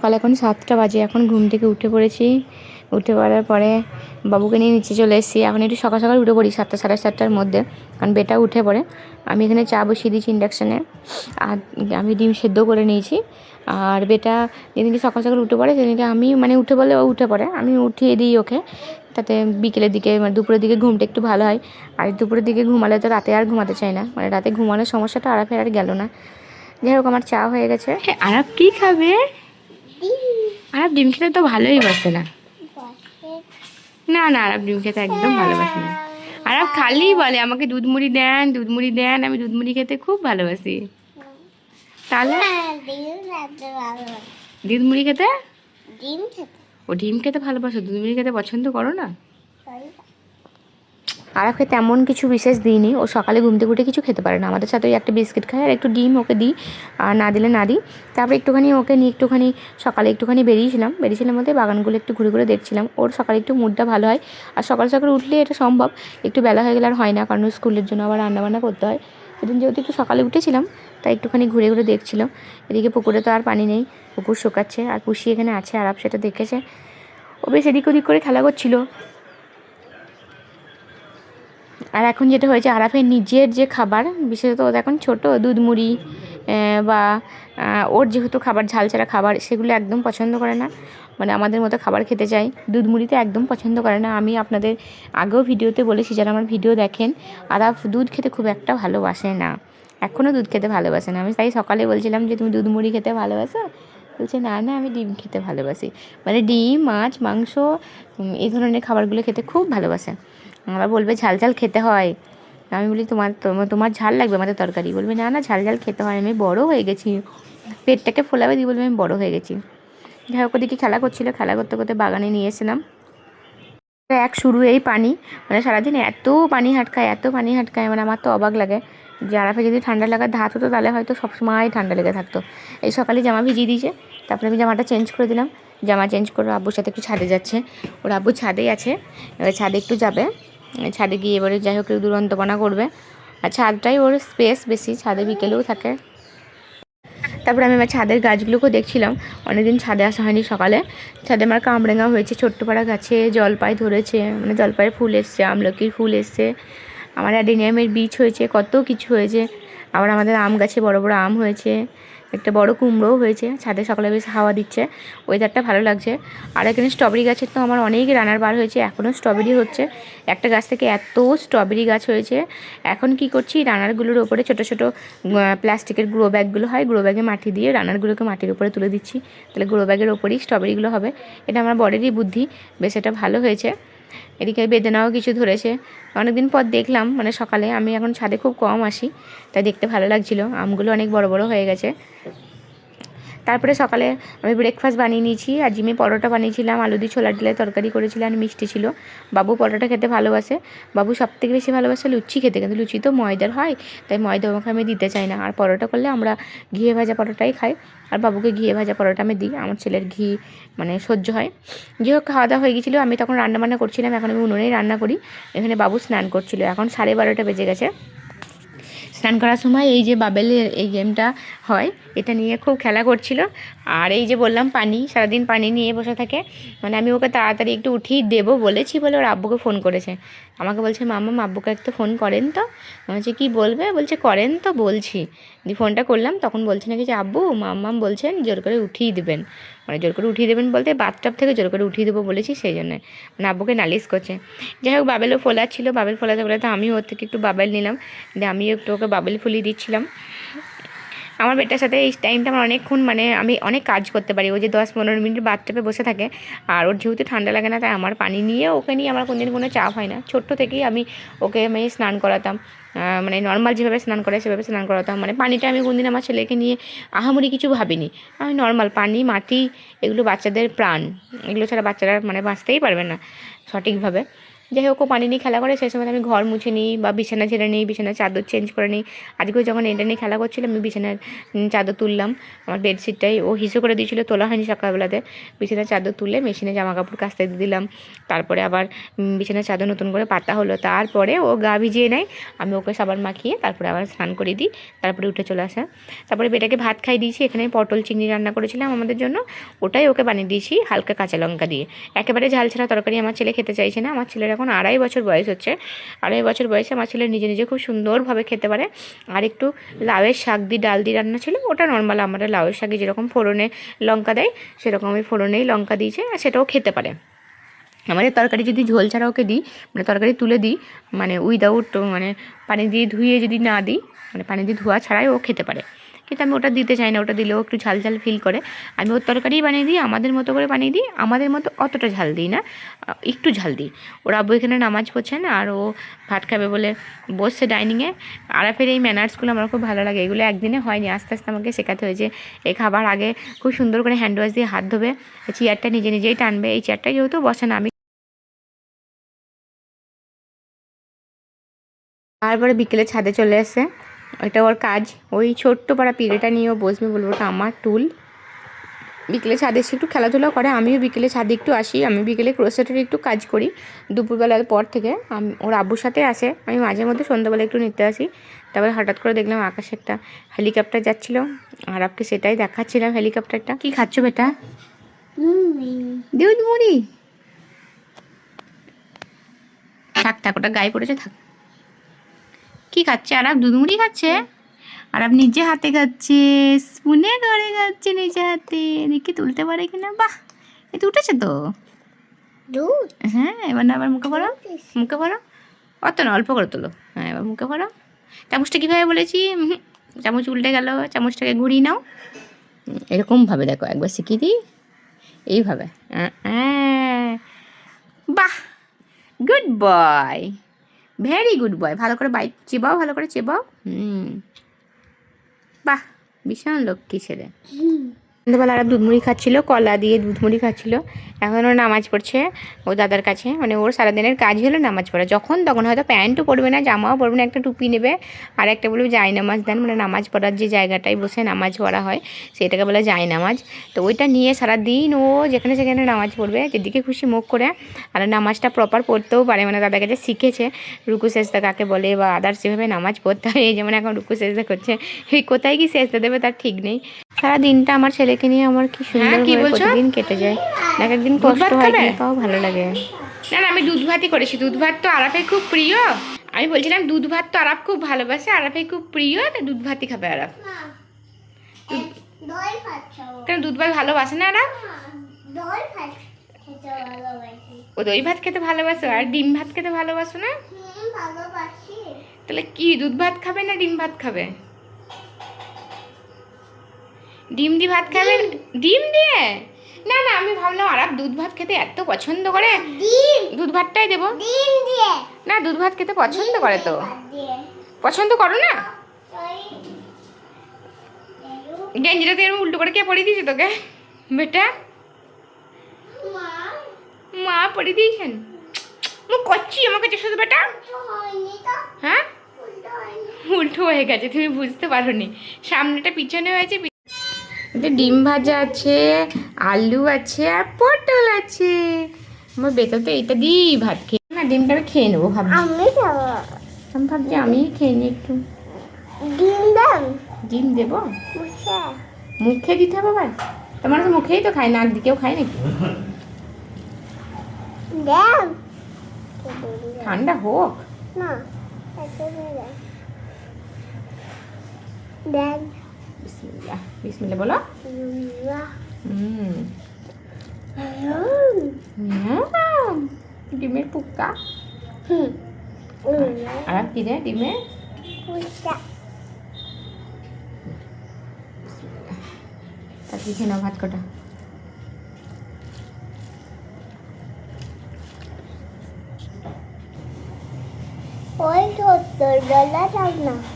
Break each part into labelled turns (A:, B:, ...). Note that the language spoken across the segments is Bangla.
A: সকাল এখন 7টা বাজে। এখন ঘুম থেকে উঠে পড়েছি। উঠে পড়ার পরে বাবুকে নিয়ে নিচে চলে এসেছি। এখন একটু সকাল সকাল উঠে পড়ি 7টা সাড়ে 7টার মধ্যে, কারণ বেটা উঠে পড়ে। আমি এখানে চা বসিয়ে দিয়েছি ইন্ডাকশানে, আর আমি ডিম সেদ্ধ করে নিয়েছি। আর বেটা যেদিনকে সকাল সকাল উঠে পড়ে সেদিনকে আমি উঠে বলে ও উঠে পড়ে, আমি উঠিয়ে দিই ওকে। তাতে বিকেলের দিকে দুপুরের দিকে ঘুমটা একটু ভালো হয়। আর দুপুরের দিকে ঘুমালে তো রাতে আর ঘুমাতে চাই না, রাতে ঘুমানোর সমস্যাটা আরাফের আর গেল না। যাই হোক, আমার চা হয়ে গেছে। আরাফ কী খাবে? আরব ডিম খেতে তো ভালোই বাসে না। না না, আরব ডিম খেতে একদম ভালোবাসে না। আরব খালি বলে আমাকে দুধ মুড়ি দেন, দুধ মুড়ি দেন। আমি দুধ মুড়ি খেতে খুব ভালোবাসি। তাহলে দুধ মুড়ি খেতে, ও ডিম খেতে ভালোবাসো, দুধ মুড়ি খেতে পছন্দ করো না? আরাফকে তেমন কিছু বিশেষ দিইনি। ও সকালে ঘুম থেকে উঠে কিছু খেতে পারে না। আমাদের সাথে ওই একটা বিস্কিট খায় আর একটু ডিম ওকে দিই, আর না দিলে না দিই। তারপরে একটুখানি ওকে নিয়ে সকালে একটুখানি বেরিয়েছিলাম বলতে বাগানগুলো একটু ঘুরে ঘুরে দেখছিলাম। ওর সকালে একটু মুডটা ভালো হয়। আর সকাল সকাল উঠলে এটা সম্ভব, একটু বেলা হয়ে গেলে আর হয় না, কারণ স্কুলের জন্য আবার রান্নাবান্না করতে হয়। সেদিন যেহেতু একটু সকালে উঠেছিলাম, তাই একটুখানি ঘুরে ঘুরে দেখছিলাম। এদিকে পুকুরে তো আর পানি নেই, পুকুর শুকাচ্ছে। আর পুষি এখানে আছে, আরাফ সেটা দেখেছে। ও বেশ এদিক ওদিক করে খেলা করছিল। আর এখন যেটা হয়েছে, আরাফের নিজের যে খাবার, বিশেষত ও এখন ছোটো, দুধ মুড়ি বা ওর যেহেতু খাবার ঝাল ছাড়া খাবার, সেগুলো একদম পছন্দ করে না। আমাদের মতো খাবার খেতে চাই। দুধ মুড়িতে একদম পছন্দ করে না। আমি আপনাদের আগেও ভিডিওতে বলেছি, যারা আমার ভিডিও দেখেন, আরাফ দুধ খেতে খুব একটা ভালোবাসে না, এখনও দুধ খেতে ভালোবাসে না। আমি তাই সকালে বলছিলাম যে তুমি দুধ মুড়ি খেতে ভালোবাসো? বলছে না না, আমি ডিম খেতে ভালোবাসি। ডিম, মাছ, মাংস, এই ধরনের খাবারগুলো খেতে খুব ভালোবাসে। আমরা বলবে ঝাল ঝাল খেতে হয়। আমি বলি তোমার ঝাল লাগবে আমাদের তরকারি? বলবে না না, ঝাল ঝাল খেতে হয়, আমি বড় হয়ে গেছি। পেটটাকে ফোলাবে দিয়ে বলবে আমি বড় হয়ে গেছি। যাই হোক, ওদিকে খেলা করছিল, খেলা করতে করতে বাগানে নিয়ে এসেছিলাম। শুরু এই পানি, সারাদিন এত পানি হাটকায়, এত পানি হাটকায়, আমার তো অবাক লাগে। যে আরাফে যদি ঠান্ডা লাগার ধাত হতো, তাহলে হয়তো সবসময় ঠান্ডা লেগে থাকতো। এই সকালে জামা ভিজিয়ে দিয়েছে, তারপরে আমি জামাটা চেঞ্জ করে দিলাম। জামা চেঞ্জ করে আব্বুর সাথে একটু ছাদে যাচ্ছে। ওর আব্বু ছাদেই আছে, এবার ছাদে একটু যাবে। ছাদে গিয়ে এবারে যাই হোক একটু দুরন্তপনা করবে। আর ছাদটাই ওর স্পেস বেশি, ছাদে বিকেলেও থাকে। তারপরে আমি আমার ছাদের গাছগুলোকেও দেখছিলাম। অনেকদিন ছাদে আসা হয়নি। সকালে ছাদে আমার কামরাঙা হয়েছে, ছোট্ট পাড়া গাছে জলপাই ধরেছে, জলপাইয়ের ফুল এসছে, আমলকির ফুল এসছে, আমার অ্যাডেনিয়ামের বীজ হয়েছে, কত কিছু হয়েছে। আবার আমাদের আম গাছে বড় বড় আম হয়েছে, একটা বড় কুমড়োও হয়েছে। ছাদে সকালে বেশ হাওয়া দিচ্ছে, ওয়েদারটা ভালো লাগছে। আর এখানে স্ট্রবেরি গাছের তো আমার অনেক রানার বার হয়েছে, এখনও স্ট্রবেরি হচ্ছে। একটা গাছ থেকে এত স্ট্রবেরি গাছ হয়েছে। এখন কি করছি, রানারগুলোর ওপরে ছোটো ছোটো প্লাস্টিকের গ্রো ব্যাগগুলো হয়, গ্রো ব্যাগে মাটি দিয়ে রানারগুলোকে মাটির উপরে তুলে দিচ্ছি, তাহলে গ্রো ব্যাগের ওপরেই স্ট্রবেরিগুলো হবে। এটা আমার বরেরই বুদ্ধি, বেশ এটা ভালো হয়েছে। এদিকে বেদানাও কিছু ধরেছে। অনেকদিন পর দেখলাম, সকালে আমি এখন ছাদে খুব কম আসি, তাই দেখতে ভালো লাগছিলো। আমগুলো অনেক বড় বড় হয়ে গেছে। তারপরে সকালে আমি ব্রেকফাস্ট বানিয়ে নিয়েছি। আর জিমে পরোটা বানিয়েছিলাম, আলু দিয়ে ছোলার ডালের তরকারি করেছিলাম, আর মিষ্টি ছিল। বাবু পরোটা খেতে ভালোবাসে। বাবু সবথেকে বেশি ভালোবাসে লুচি খেতে, কিন্তু লুচি তো ময়দার হয়, তাই ময়দা আমাকে আমি দিতে চাই না। আর পরোটা করলে আমরা ঘিয়ে ভাজা পরোটাই খাই, আর বাবুকে ঘিয়ে ভাজা পরোটা আমি দিই। আমার ছেলের ঘি সহ্য হয়। যাই হোক, খাওয়া দাওয়া হয়ে গেছিলো। আমি তখন রান্নাবান্না করছিলাম, এখন আমি উনুনেই রান্না করি। এখানে বাবু স্নান করছিল, এখন 12:30 বেজে গেছে। স্নান করার সময় এই যে বাবেলের এই গেমটা হয়, এটা নিয়ে খুব খেলা করছিল। আর এই যে বললাম পানি, সারাদিন পানি নিয়ে বসে থাকে। আমি ওকে তাড়াতাড়ি একটু উঠিয়ে দেবো বলেছি বলে ওর আব্বুকে ফোন করেছে। আমাকে বলছে মাম্মা আব্বুকে একটু ফোন করেন তো। আমি বলছি কী বলবে? বলছে করেন তো, বলছি। দিয়ে ফোনটা করলাম, তখন বলছে নাকি যে আব্বু মাম্মাম বলছেন জোর করে উঠিয়ে দেবেন। জোর করে উঠিয়ে দেবেন বলতে বাথটাব থেকে জোর করে উঠিয়ে দেবো বলেছি, সেই জন্য আব্বুকে নালিশ করছে। যাই হোক, বাবেলও ফোলা ছিল, বাবেল ফোলাতে বলে তো আমি ওর থেকে একটু বাবেল নিলাম, দিয়ে আমিও একটু ওকে বাবেল ফুলিয়ে দিচ্ছিলাম। আমার বেটার সাথে এই টাইমটা আমার অনেকক্ষণ আমি অনেক কাজ করতে পারি। ও যে 10-15 মিনিট বাথটাবে বসে থাকে, আর ওর যেহেতু ঠান্ডা লাগে না, তাই আমার পানি নিয়ে ওকে নিয়ে আমার কোনোদিন কোনো চাপ হয় না। ছোট্ট থেকেই ওকে স্নান করাতাম, নর্মাল যেভাবে স্নান করে সেভাবে স্নান করাতাম। পানিটা আমি কোনদিন আমার ছেলেকে নিয়ে আহামরি কিছু ভাবিনি। আমি নর্মাল পানি, মাটি, এগুলো বাচ্চাদের প্রাণ, এগুলো ছাড়া বাচ্চারা বাঁচতেই পারবে না সঠিকভাবে। যাই হোক ও পানি নিয়ে খেলা করে, সেই সময় আমি ঘর মুছে নিই বা বিছানা ছেড়ে নিই, বিছানার চাদর চেঞ্জ করে নিই। আজকেও যখন এটা নিয়ে খেলা করছিলাম আমি বিছানার চাদর তুললাম, আমার বেডশিটটাই ও হিসু করে দিয়েছিল, তোলা হয়নি সকালবেলাতে। বিছানার চাদর তুলে মেশিনে জামা কাপড় কাচতে দিয়ে দিলাম, তারপরে আবার বিছানার চাদর নতুন করে পাতা হলো, তারপরে ও গা ভিজিয়ে নেয়, আমি ওকে সাবান মাখিয়ে তারপরে আবার স্নান করে দিই, তারপরে উঠে চলে আসা। তারপরে বেটাকে ভাত খাই দিয়েছি, এখানে পটল চিংড়ি রান্না করেছিলাম আমাদের জন্য, ওটাই ওকে বানিয়ে দিয়েছি হালকা কাঁচা লঙ্কা দিয়ে। একেবারে ঝাল ছাড়া তরকারি আমার ছেলে খেতে চাইছে না। আমার ছেলের এখন 2.5 বছর বয়স হচ্ছে, 2.5 বছর বয়সে আমার ছেলে নিজে নিজে খুব সুন্দরভাবে খেতে পারে। আর একটু লাউয়ের শাক দিয়ে ডাল দিয়ে রান্না ছিল, ওটা নর্মাল আমরা লাউয়ের শাকে যেরকম ফোড়নে লঙ্কা দেয় সেরকমই ফোড়নেই লঙ্কা দিয়েছে, আর সেটাও খেতে পারে। আমাদের তরকারি যদি ঝোল ছাড়া ওকে দিই, মানে তরকারি তুলে দিই, মানে উইদাউট মানে পানি দিয়ে ধুয়ে যদি না দিই, মানে পানি দিয়ে ধোয়া ছাড়াই ও খেতে পারে। কিন্তু আমি ওটা দিতে চাই না, ওটা দিলেও একটু ঝাল ঝাল ফিল করে। আমি ওর তরকারি বানিয়ে দিই, আমাদের মতো করে বানিয়ে দিই, আমাদের মতো অতটা ঝাল দিই না, একটু ঝাল দিই। ওর আব্বু এখানে নামাজ পড়ছেন আর ও ভাত খাবে বলে বসছে ডাইনিংয়ে। আরাফের এই ম্যানার্সগুলো আমার খুব ভালো লাগে, এগুলো একদিনে হয়নি, আস্তে আস্তে আমাকে শেখাতে হয়েছে। এই খাবার আগে খুব সুন্দর করে হ্যান্ড ওয়াশ দিয়ে হাত ধোবে, চেয়ারটা নিজে নিজেই টানবে, এই চেয়ারটা যেহেতু বসে না আমি। তারপরে বিকেলে ছাদে চলে আসে, ওইটা ওর কাজ, ওই ছোট্ট পাড়া পিড়েটা নিয়েও বসবে, বলবো ওটা আমার টুল। বিকেলে ছাদে এসে একটু খেলাধুলা করে, আমিও বিকেলে ছাদে একটু আসি, আমি বিকেলে ক্রোশেটের একটু কাজ করি দুপুরবেলার পর থেকে। আমি ওর আব্বুর সাথে আসে, আমি মাঝে মধ্যে সন্ধ্যাবেলা একটু নিতে আসি। তারপরে হঠাৎ করে দেখলাম আকাশে একটা হেলিকপ্টার যাচ্ছিলো, আর আপকে সেটাই দেখাচ্ছিলাম হেলিকপ্টারটা। কি খাচ্ছ বেটা? দুধ মুড়ি। থাক থাক, ওটা গায়ে পড়েছে, থাক। কি খাচ্ছে আর দুধ মুড়ি খাচ্ছে? আর আপনি নিজে হাতে খাচ্ছে, স্পুনে করে খাচ্ছে নিজে হাতে, দেখি তুলতে পারে কিনা। বাহ, এতে উঠেছে তো দুধ। হ্যাঁ, এবার না আবার মুখে ভরো, মুখে ভরো, অত না অল্প করে তোলো। হ্যাঁ, এবার মুখে ভরো। চামচটা কীভাবে বলেছি? চামচ উল্টে গেল, চামচটাকে ঘুরিয়ে নাও, এরকমভাবে দেখো, একবার শিখিয়ে দিই, এইভাবে। বাহ, good boy, very good boy. ভালো করে বাইট চেবাও, ভালো করে চেবাও। বাহ, ভীষণ লক্ষ্মী ছেলে। সন্ধ্যাবেলা আর দুধ মুড়ি খাচ্ছিলো, কলা দিয়ে দুধ মুড়ি খাচ্ছিলো। এখন ওর নামাজ পড়ছে ও দাদার কাছে, মানে ওর সারাদিনের কাজ হলো নামাজ পড়া। যখন তখন হয়তো প্যান্টও পরবে না, জামাও পরবে না, একটা টুপি নেবে, আর একটা বলবে জায় নামাজ দেন, মানে নামাজ পড়ার যে জায়গাটায় বসে নামাজ পড়া হয় সেটাকে বলে জায় নামাজ। তো ওইটা নিয়ে সারাদিন ও যেখানে সেখানে নামাজ পড়বে, যেদিকে খুশি মুখ করে। আর নামাজটা প্রপার পড়তেও পারে, মানে দাদার কাছে শিখেছে রুকু সেজদা কাকে বলে বা আদার্স যেভাবে নামাজ পড়তে হয়। এই যেমন এখন রুকু সেজদা করছে, এই কোথায় কি সেজদা দেবে তার ঠিক নেই। সারা দিনটা আমার ছেলেকে নিয়ে আমার কি সুন্দর প্রতিদিন কেটে যায়, এক একদিন কষ্ট হয় তাও ভালো লাগে। না না, আমি দুধ ভাতই করেছি, দুধ ভাত তো আরাফে খুব প্রিয়। আমি বলছিলাম দুধ ভাত তো আরাফ খুব ভালোবাসে, আরাফে খুব প্রিয়, তো দুধ ভাতই খাবে আরাফ। কেন দুধ ভাত ভালোবাসে না আরাফ? ও দই ভাত খেতে ভালোবাসো, আর ডিম ভাত খেতে ভালোবাসো না? তাহলে কি দুধ ভাত খাবে না ডিম ভাত খাবে? ডিম দিয়ে ভাত খাবে? ডিম দিয়ে? না না, আমি ভাবলাম আরাফ দুধ ভাত খেতে এত পছন্দ করে, দুধ ভাতটাই দেবো। না, দুধ ভাত খেতে পছন্দ করে তো। পছন্দ করো না? গেঞ্জিটা তো এরকম উল্টো করে কে পরিয়ে দিয়েছে তোকে বেটা? মা পরিয়ে দিয়েছেন? মুখ করছি আমার কাছে শুধু বেটা। হ্যাঁ, উল্টো হয়ে গেছে, তুমি বুঝতে পারোনি, সামনেটা পিছনে হয়েছে। ডিম ভাজা আছে, আলু আছে, আর পটল আছে। আমার বেটা তো এটা দিয়েই ভাত খেয়ে না, ডিমটা আমি খেয়ে নেবো ভাবছি। আমি ভাবছি আমি খেয়ে নিই একটু। ডিম দেবো মুখে দিতে হবে আবার? তোমার তো মুখেই তো খায়, নাক দিকেও খায় নাকি? ঠান্ডা হোক না, বিসমিল্লাহ, বিসমিল্লাহ বলো। ডিমের পুক্কা। আর কি রে ডিমের খেয়ে নাও ভাত কটা।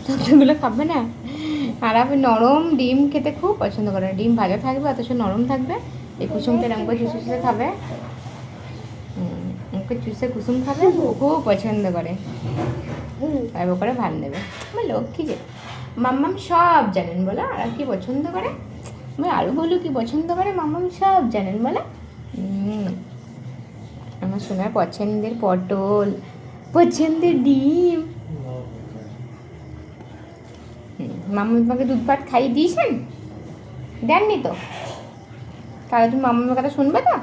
A: ছোট্টগুলো খাবে না, আর আমি নরম ডিম খেতে খুব পছন্দ করে। ডিম ভাজা থাকবে অথচ নরম থাকবে, এই কুসুমটা এরকম করে শুষে খাবে, ওকে চুষে কুসুম খাবে, ও খুব পছন্দ করে। আর ও করে ভাত নেবে। আমার লক্ষ্মী যে মাম্মাম সব জানেন বলো, আর কি পছন্দ করে, আমি আরও বলু কি পছন্দ করে, মাম্মাম সব জানেন বলো। আমার সোনার পছন্দের পটল, পছন্দের ডিম। মাম্মা তোমাকে দুধ ভাত খাইয়ে দিয়েছেন? দেননি তো? তাহলে তুমি মাম্মার কথা শুনবে তো?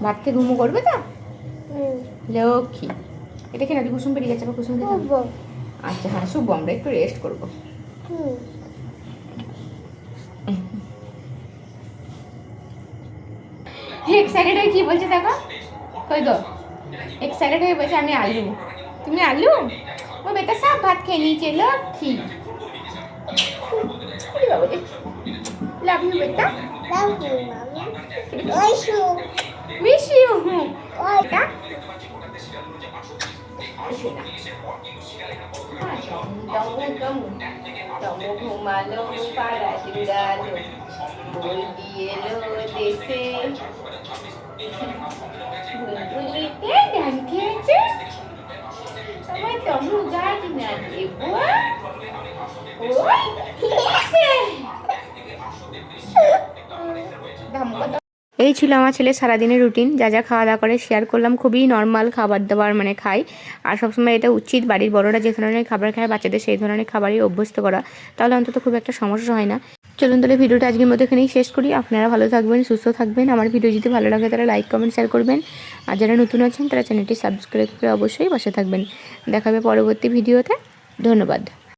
A: ভাত খেয়ে ঘুমো করবে তো? লক্ষ্মী। এটা খেয়ে না, কুসুম বেরিয়ে গেছে, আবার কুসুম খেতে হবে। আচ্ছা হ্যাঁ, শুভ, আমরা একটু রেস্ট করবো। এক্সাইটেড হয়ে কি বলছে দেখো, কই গো, এক্সাইটেড হয়ে বলছে আমি আলু। তুমি আলু? ও বেটা সব ভাত খেয়ে নিয়েছে, লক্ষ্মী। লাভ ইউ বেটা, মিস ইউ। ওটা ঘুমালো পাড়া জুড়ালো, বই দিয়ে এলো দেশে, বুলবুলিতে ধান খেয়েছে, আমার তমু গাছ না দেব। এই ছিল আমার ছেলে সারাদিনের রুটিন, যা যা খাওয়া দাওয়া করে শেয়ার করলাম। খুবই নর্মাল খাবার দাবার মানে খাই, আর সবসময় এটা উচিত বাড়ির বড়রা যে ধরনের খাবার খায় বাচ্চাদের সেই ধরনের খাবারই অভ্যস্ত করা, তাহলে অন্তত খুব একটা সমস্যা হয় না। চলুন তাহলে ভিডিওটা আজকের মতো এখানেই শেষ করি। আপনারা ভালো থাকবেন, সুস্থ থাকবেন। আমার ভিডিও যদি ভালো লাগে তারা লাইক কমেন্ট শেয়ার করবেন, আর যারা নতুন আছেন তারা চ্যানেলটি সাবস্ক্রাইব করে অবশ্যই পাশে থাকবেন। দেখা হবে পরবর্তী ভিডিওতে। ধন্যবাদ।